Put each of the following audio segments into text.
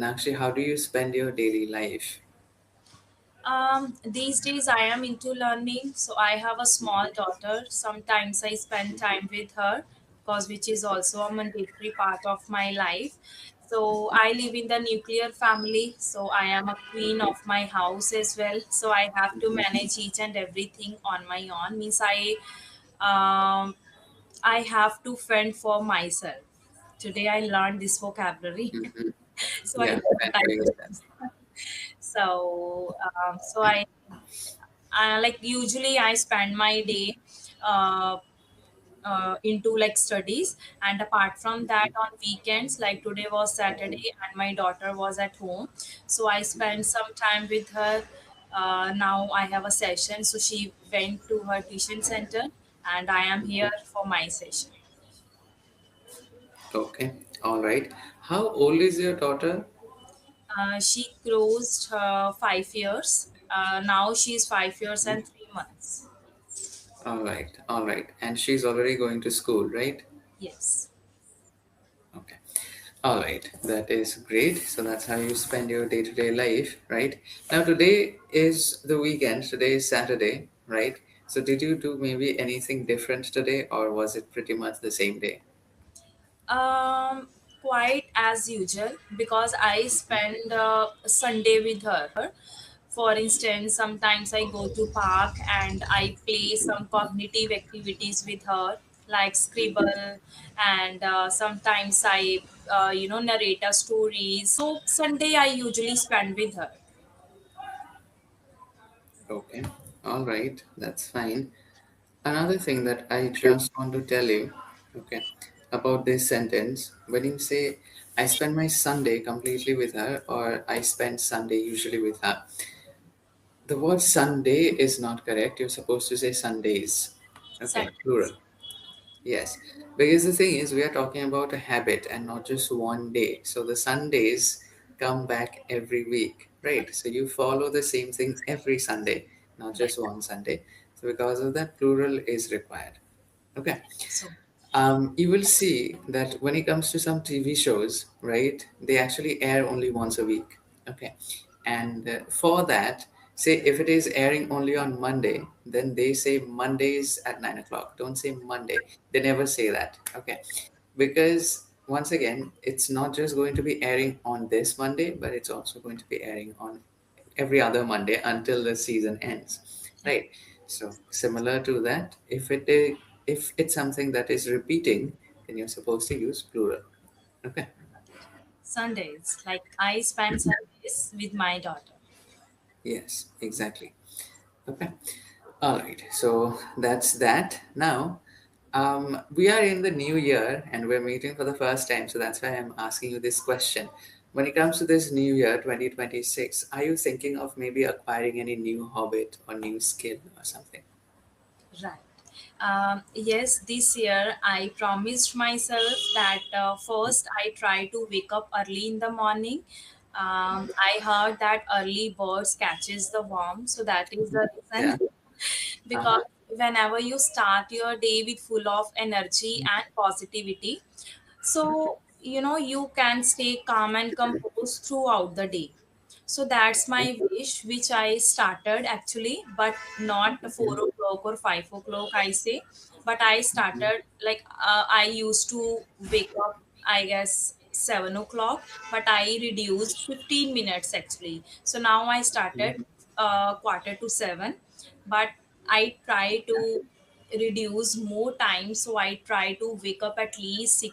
Actually, how do you spend your daily life? These days I am into learning, so I have a small daughter. Sometimes I spend time with her, because which is also a mandatory part of my life. So I live in the nuclear family, so I am a queen of my house as well. So I have to manage each and everything on my own. Means um, I have to fend for myself. Today I learned this vocabulary, Hmm. so I Yeah, thought that I makes would. sense. So like usually I spend my day uh, into like studies, and apart from that on weekends, like today was Saturday and my daughter was at home, so I spent some time with her. Now I have a session, so she went to her tuition center and I am here for my session. Okay, all right. How old is your daughter? She closed 5 years. Now she's 5 years and 3 months. All right, all right. And she's already going to school, right? Yes. Okay. All right, that is great. So that's how you spend your day to day life, right? Now, today is the weekend, today is Saturday, right? So, did you do maybe anything different today, or was it pretty much the same day? Um, Quite as usual, because I spend Sunday with her. For instance, sometimes I go to park and I play some cognitive activities with her, like scribble, and sometimes I, narrate a story. So Sunday I usually spend with her. Okay, all right, that's fine. Another thing that I just want to tell you, okay, about this sentence, when you say, I spend my Sunday completely with her, or I spend Sunday usually with her, the word Sunday is not correct. You're supposed to say Sundays. Okay, Sundays. plural. Yes, because the thing is, we are talking about a habit and not just one day. So the Sundays come back every week, right? So you follow the same thing every Sunday, not Right. just one Sunday. So because of that, plural is required. Okay. So You will see that when it comes to some TV shows, right, they actually air only once a week. Okay. And for that, say if it is airing only on Monday, then they say Mondays at 9 o'clock. Don't say Monday. They never say that. Okay. Because once again, it's not just going to be airing on this Monday, but it's also going to be airing on every other Monday until the season ends, yeah, right? So similar to that, if it's something that is repeating, then you're supposed to use plural. Okay. Sundays, like I spend Sundays with my daughter. Yes, exactly. Okay. All right. So that's that. Now, we are in the new year and we're meeting for the first time. So that's why I'm asking you this question. When it comes to this new year, 2026, are you thinking of maybe acquiring any new hobby or new skill or something? Right. Yes, this year I promised myself that first I try to wake up early in the morning. I heard that early birds catches the worm, so that is the Yeah. reason. Because Uh-huh. whenever you start your day with full of energy and positivity, so you can stay calm and composed throughout the day. So that's my wish, which I started actually, but not 4 o'clock or 5 o'clock, I say. But I started like I used to wake up, I guess, 7 o'clock, but I reduced 15 minutes actually. So now I started quarter to 7, but I try to reduce more time, so I try to wake up at least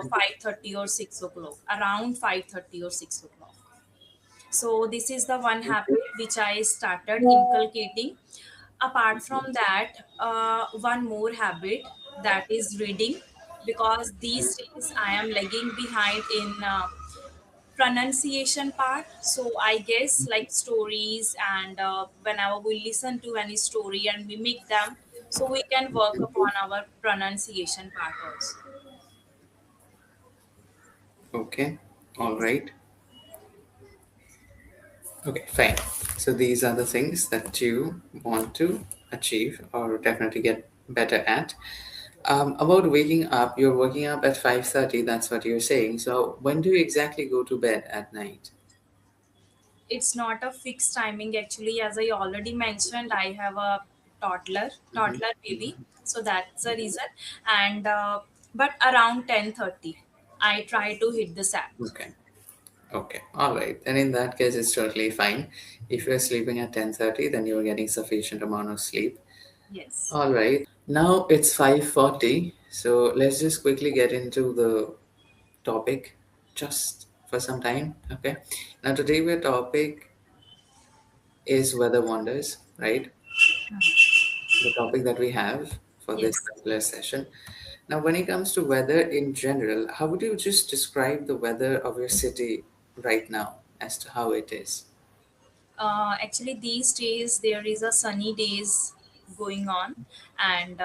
5:30 or 6 o'clock, around 5:30 or 6 o'clock. So this is the one habit which I started inculcating. Apart from that, one more habit, that is reading, because these days I am lagging behind in pronunciation part. So I guess like stories, and whenever we listen to any story and mimic them, so we can work upon our pronunciation part also. Okay. All right. Okay, fine. So these are the things that you want to achieve or definitely get better at. About waking up, you're waking up at 5:30. That's what you're saying. So when do you exactly go to bed at night? It's not a fixed timing actually. As I already mentioned, I have a Mm-hmm. toddler baby, so that's the reason. And but around 10:30, I try to hit the sack. Okay. Okay. All right. And in that case, it's totally fine. If you're sleeping at 10:30, then you're getting sufficient amount of sleep. Yes. All right. Now it's 5:40. So let's just quickly get into the topic just for some time. Okay. Now today our topic is weather wonders, right? The topic that we have for this Yes. particular session. Now, when it comes to weather in general, how would you just describe the weather of your city right now as to how it is? Actually, these days there is a sunny days going on, and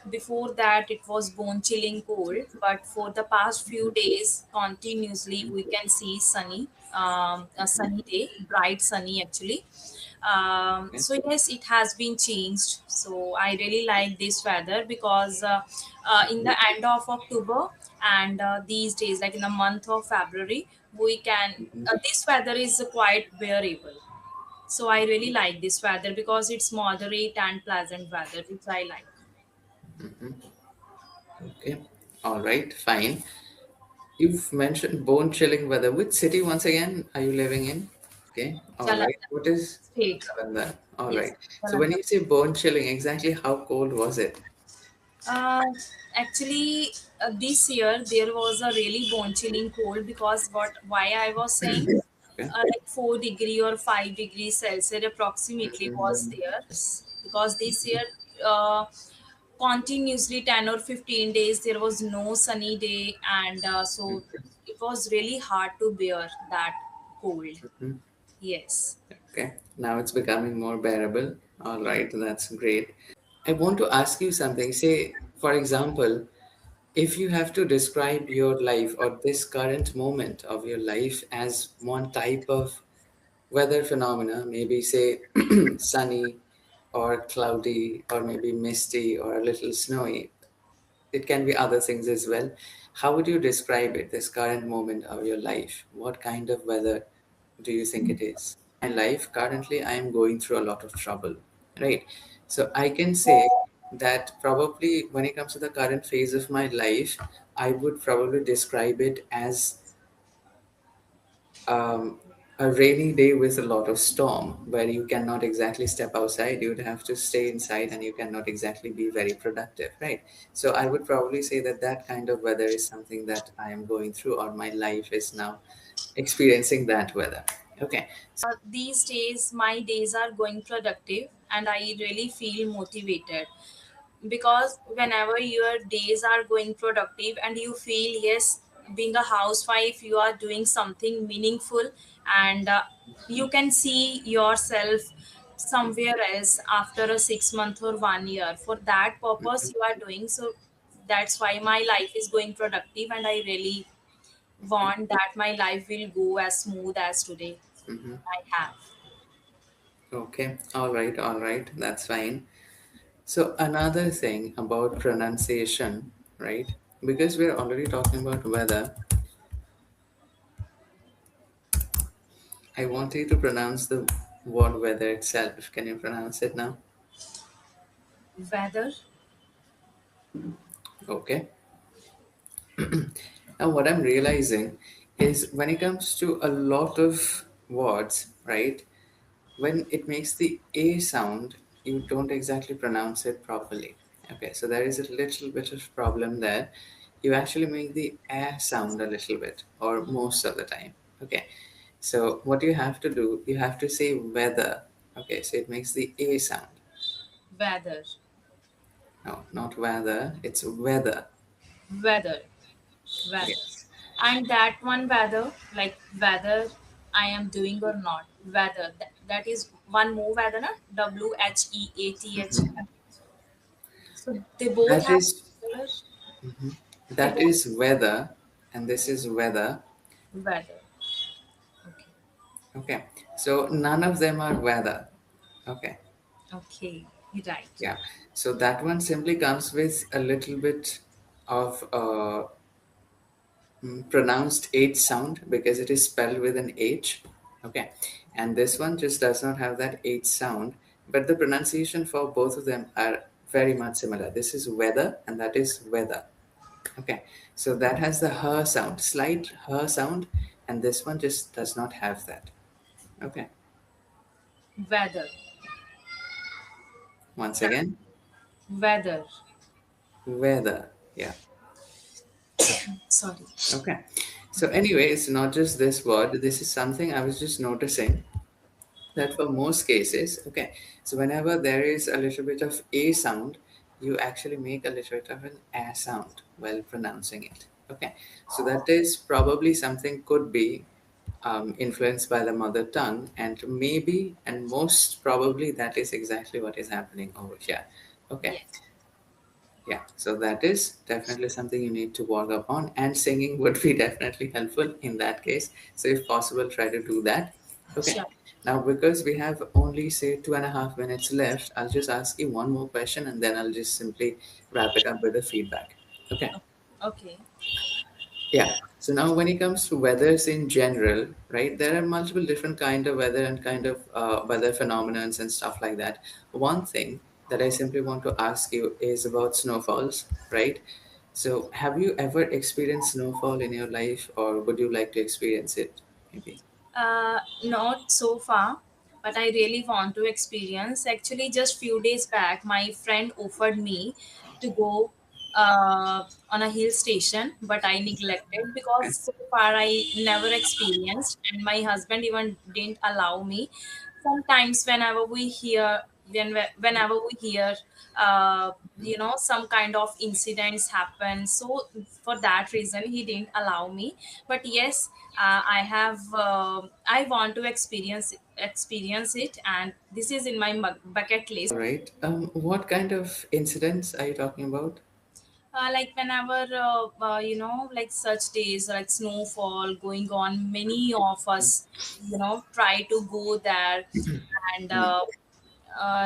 before that it was bone chilling cold. But for the past few days, continuously we can see sunny, a sunny day, bright sunny actually. Okay. So yes, it has been changed. So I really like this weather because in the end of October and these days, like in the month of February, we can. Mhm, This weather is quite bearable, so I really like this weather because it's moderate and pleasant weather, which I like. mhm. Okay. All right. Fine. You've mentioned bone chilling weather. Which city, once again, are you living in? Okay. All right. Jalandhar What is state. Jalandhar? All Yes, right. So when Jalandhar. you say bone chilling, exactly how cold was it? Uh, Actually, this year there was a really bone chilling cold because what why I was saying Okay. like 4 degree or 5 degrees Celsius approximately was there because this year continuously 10 or 15 days there was no sunny day, and so it was really hard to bear that cold. Mhm. Yes. Okay. Now it's becoming more bearable. All right. That's great. I want to ask you something. Say, for example, if you have to describe your life or this current moment of your life as one type of weather phenomena, maybe say sunny or cloudy or maybe misty or a little snowy, it can be other things as well. How would you describe it, this current moment of your life? What kind of weather do you think it is? My life currently, I am going through a lot of trouble, right? So I can say that probably when it comes to the current phase of my life, I would probably describe it as um, a rainy day with a lot of storm where you cannot exactly step outside. You'd have to stay inside and you cannot exactly be very productive, right? So I would probably say that that kind of weather is something that I am going through, or my life is now experiencing that weather. Okay. These days my days are going productive and I really feel motivated because whenever your days are going productive and you feel yes, being a housewife you are doing something meaningful, and you can see yourself somewhere else after a 6 month or 1 year. For that purpose you are doing so, that's why my life is going productive and I really want that my life will go as smooth as today Hmm. I have. Okay. All right. All right. That's fine. So another thing about pronunciation, right? Because we're already talking about weather, I want you to pronounce the word weather itself. Can you pronounce it now? Weather. Okay. Now, what I'm realizing is when it comes to a lot of words, right? When it makes the A sound, you don't exactly pronounce it properly. Okay, so there is a little bit of problem there. You actually make the A sound a little bit, or most of the time. Okay, so what you have to do, you have to say weather. Okay, so it makes the A sound. Weather. No, not weather, it's weather. Weather. Weather. Yes. And that one weather, like whether I am doing or not. Weather. That is one more weather, na? WHEATH. So they both That have is similar. They that both is weather, and this is weather. weather. Okay. Okay, so none of them are weather. Okay, Okay. Right. Yeah. So that one simply comes with a little bit of pronounced H sound because it is spelled with an H. Okay. And this one just does not have that H sound, but the pronunciation for both of them are very much similar. This is weather and that is weather. Okay. So that has the her sound, slight her sound, and this one just does not have that. Okay. Weather. Once That again, weather. weather. Yeah. Sorry. Okay. So anyway, it's not just this word. This is something I was just noticing that for most cases, okay, so whenever there is a little bit of a sound, you actually make a little bit of an a sound while pronouncing it. Okay. So that is probably something could be influenced by the mother tongue, and maybe and most probably that is exactly what is happening over here. Okay. Yes. Yeah, so that is definitely something you need to work upon, and singing would be definitely helpful in that case. So, if possible, try to do that. Okay, Sure. now because we have only say 2.5 minutes left, I'll just ask you one more question and then I'll just simply wrap it up with the feedback. Okay. Okay. Yeah. So now when it comes to weathers in general, right, there are multiple different kind of weather and kind of weather phenomenons and stuff like that. One thing that I simply want to ask you is about snowfalls, right? So have you ever experienced snowfall in your life or would you like to experience it maybe? Not so far, but I really want to experience. Actually, just few days back, my friend offered me to go on a hill station, but I neglected because Okay. so far I never experienced, and my husband even didn't allow me. Sometimes, whenever we hear, some kind of incidents happen. So for that reason, he didn't allow me. But yes, I have I want to experience it, and this is in my bucket list. All right. What kind of incidents are you talking about? Like whenever like such days like snowfall going on, many of us try to go there, and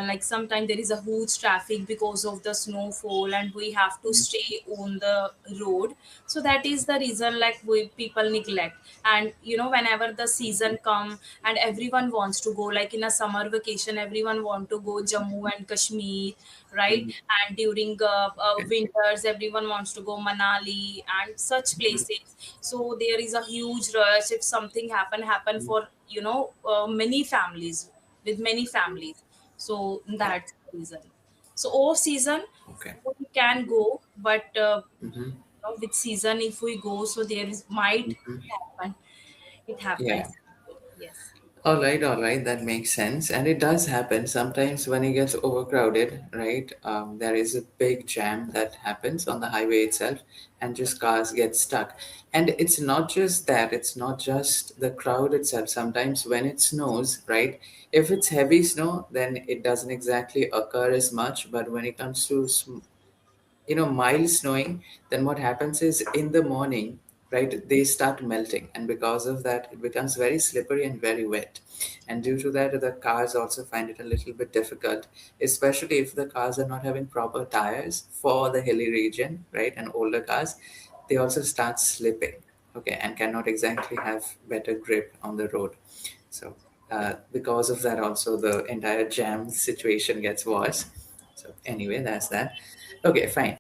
like sometimes there is a huge traffic because of the snowfall, and we have to stay on the road. So that is the reason, like, we people neglect. And whenever the season come and everyone wants to go, like in a summer vacation, everyone want to go Jammu and Kashmir, right? Mhm. And during Okay. winters, everyone wants to go Manali and such places. So there is a huge rush. If something happen for many families, with many families. So Yeah. that's the reason. So off season Okay. we can go, but Mm-hmm. with season if we go, so there is might happen. It Yeah. happens. Yes. All right, that makes sense. And it does happen sometimes when it gets overcrowded, right? There is a big jam that happens on the highway itself, and just cars get stuck. And it's not just that, it's not just the crowd itself. Sometimes when it snows, right? If it's heavy snow, then it doesn't exactly occur as much. But when it comes to mild snowing, then what happens is in the morning, right, they start melting, and because of that it becomes very slippery and very wet. And due to that, the cars also find it a little bit difficult, especially if the cars are not having proper tires for the hilly region, right, and older cars, they also start slipping, okay, and cannot exactly have better grip on the road. So because of that also the entire jam situation gets worse. So anyway, that's that. Okay, fine.